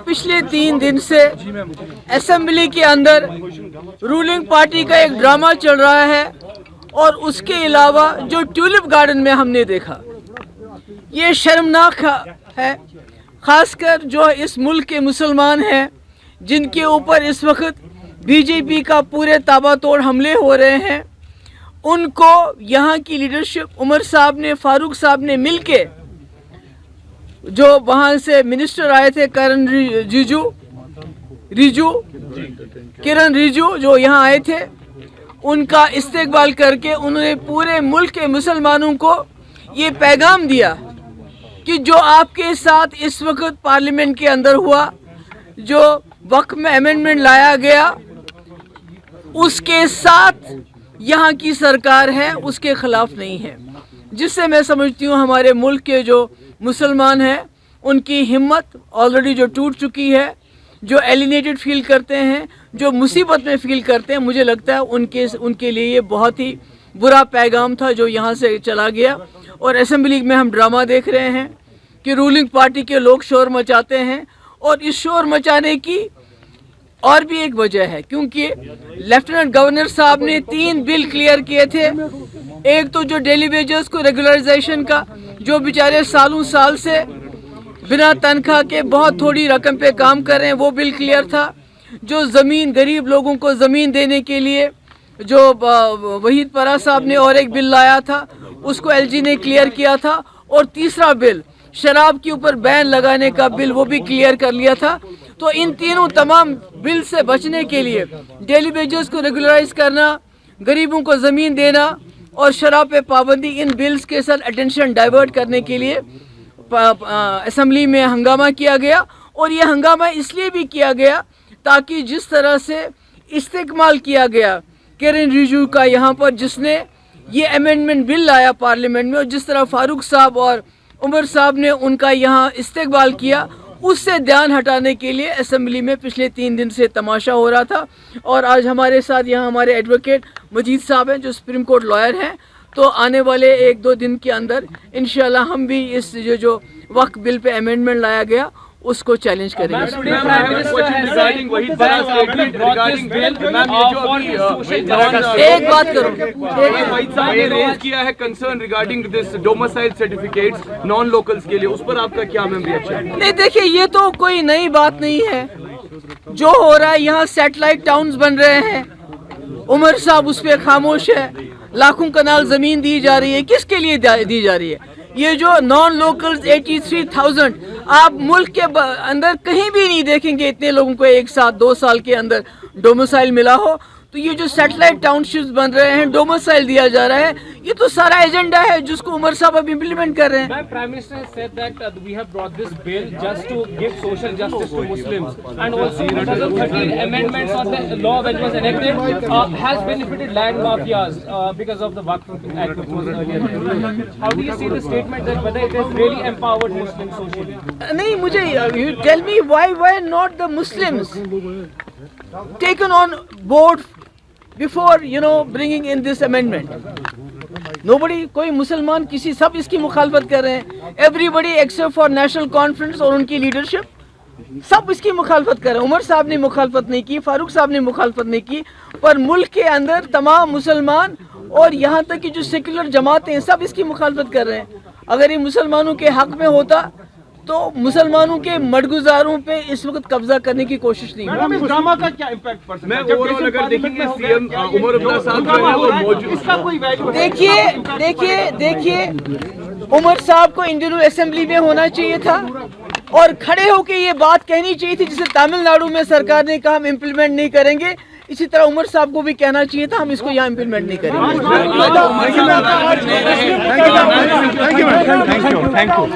पिछले 3 दिन से असेंबली के अंदर रूलिंग पार्टी का एक ड्रामा चल रहा है और उसके अलावा जो ट्यूलिप गार्डन में हमने देखा ये शर्मनाक है, खासकर जो इस मुल्क के मुसलमान हैं जिनके ऊपर इस वक्त बीजेपी का पूरे ताबड़तोड़ हमले हो रहे हैं। उनको यहाँ की लीडरशिप उमर साहब ने, फारूक साहब ने मिलके, जो वहाँ से मिनिस्टर आए थे किरण रिजू जो यहाँ आए थे, उनका इस्तेकबाल करके उन्होंने पूरे मुल्क के मुसलमानों को ये पैगाम दिया कि जो आपके साथ इस वक्त पार्लियामेंट के अंदर हुआ, जो वक्त में अमेंडमेंट लाया गया, उसके साथ यहाँ की सरकार है, उसके खिलाफ नहीं है। जिससे मैं समझती हूँ हमारे मुल्क के जो मुसलमान हैं उनकी हिम्मत ऑलरेडी जो टूट चुकी है, जो एलिनेटेड फील करते हैं, जो मुसीबत में फील करते हैं, मुझे लगता है उनके लिए ये बहुत ही बुरा पैगाम था जो यहाँ से चला गया। और असेंबली में हम ड्रामा देख रहे हैं कि रूलिंग पार्टी के लोग शोर मचाते हैं, और इस शोर मचाने की और भी एक वजह है, क्योंकि लेफ्टिनेंट गवर्नर साहब ने 3 बिल क्लियर किए थे। एक तो जो डेली वेजेस को रेगुलराइजेशन का, जो बेचारे सालों साल से बिना तनख्वाह के बहुत थोड़ी रकम पे काम कर रहे हैं, वो बिल क्लियर था। जो ज़मीन, गरीब लोगों को ज़मीन देने के लिए जो वहीद परा साहब ने और एक बिल लाया था, उसको एलजी ने क्लियर किया था। और तीसरा बिल, शराब के ऊपर बैन लगाने का बिल, वो भी क्लियर कर लिया था। तो इन तीनों तमाम बिल से बचने के लिए, डेली वेजेस को रेगुलराइज करना, गरीबों को ज़मीन देना और शराब पे पाबंदी, इन बिल्स के साथ अटेंशन डाइवर्ट करने के लिए असेंबली में हंगामा किया गया। और ये हंगामा इसलिए भी किया गया ताकि जिस तरह से इस्तेमाल किया गया किरण रिजू का यहाँ पर, जिसने ये अमेंडमेंट बिल लाया पार्लियामेंट में, और जिस तरह फारूक साहब और उमर साहब ने उनका यहाँ इस्तेकबाल किया, उससे ध्यान हटाने के लिए असेंबली में पिछले 3 दिन से तमाशा हो रहा था। और आज हमारे साथ यहाँ हमारे एडवोकेट मजीद साहब हैं जो सुप्रीम कोर्ट लॉयर हैं। तो आने वाले 1-2 दिन के अंदर इंशाल्लाह हम भी इस जो वक्त बिल पे अमेंडमेंट लाया गया उसको चैलेंज करेंगे। एक बात करो, किया है concern regarding this domicile certificates non locals के लिए, उस पर आपका क्या मैम रिएक्शन? नहीं, देखिए ये तो कोई नई बात नहीं है। जो हो रहा है, यहाँ सैटेलाइट टाउन्स बन रहे हैं, उमर साहब उस पर खामोश है। लाखों कनाल जमीन दी जा रही है, किसके लिए दी जा रही है? ये जो नॉन लोकल्स 83,000, आप मुल्क के अंदर कहीं भी नहीं देखेंगे इतने लोगों को एक साथ 2 साल के अंदर डोमिसाइल मिला हो। तो ये जो सैटेलाइट टाउनशिप्स बन रहे हैं, डोमिसाइल दिया जा रहा है, ये तो सारा एजेंडा है जिसको उमर साहब अब इम्प्लीमेंट कर रहे हैं। Prime Minister said that we have brought this bill just to give social justice to Muslims, and also 2013 amendments on the law that was enacted has benefited land mafias because of the Waqf Act which was earlier. How do you see the statement that whether it has really empowered Muslims socially? नहीं, मुझे you tell me why not the Muslims taken on board before bringing in this amendment? Nobody, कोई मुसलमान किसी, सब इसकी मुखालफत कर रहे हैं। Everybody except for National Conference और उनकी लीडरशिप, सब इसकी मुखालफत कर रहे हैं। उमर साहब ने मुखालफत नहीं की, फारूक साहब ने मुखालफत नहीं की, पर मुल्क के अंदर तमाम मुसलमान और यहाँ तक कि जो सेकुलर जमातें हैं, सब इसकी मुखालफत कर रहे हैं। अगर ये मुसलमानों के हक में होता तो मुसलमानों के मडगुजारों पे इस वक्त कब्जा करने की कोशिश नहीं होगी। इस ड्रामा का क्या इम्पैक्ट पड़ सकता है? मैं ओवरऑल अगर देखेंगे सीएम उमर अब्दुल्ला साहब जो है वो मौजूद, इसका कोई वैल्यू? देखिए उमर साहब को इन दिनों असेंबली में होना चाहिए था और खड़े होकर ये बात कहनी चाहिए थी जिसे तमिलनाडु में सरकार ने कहा हम इम्प्लीमेंट नहीं करेंगे। इसी तरह उमर साहब को भी कहना चाहिए था हम इसको यहाँ इम्प्लीमेंट नहीं करेंगे। Thank you.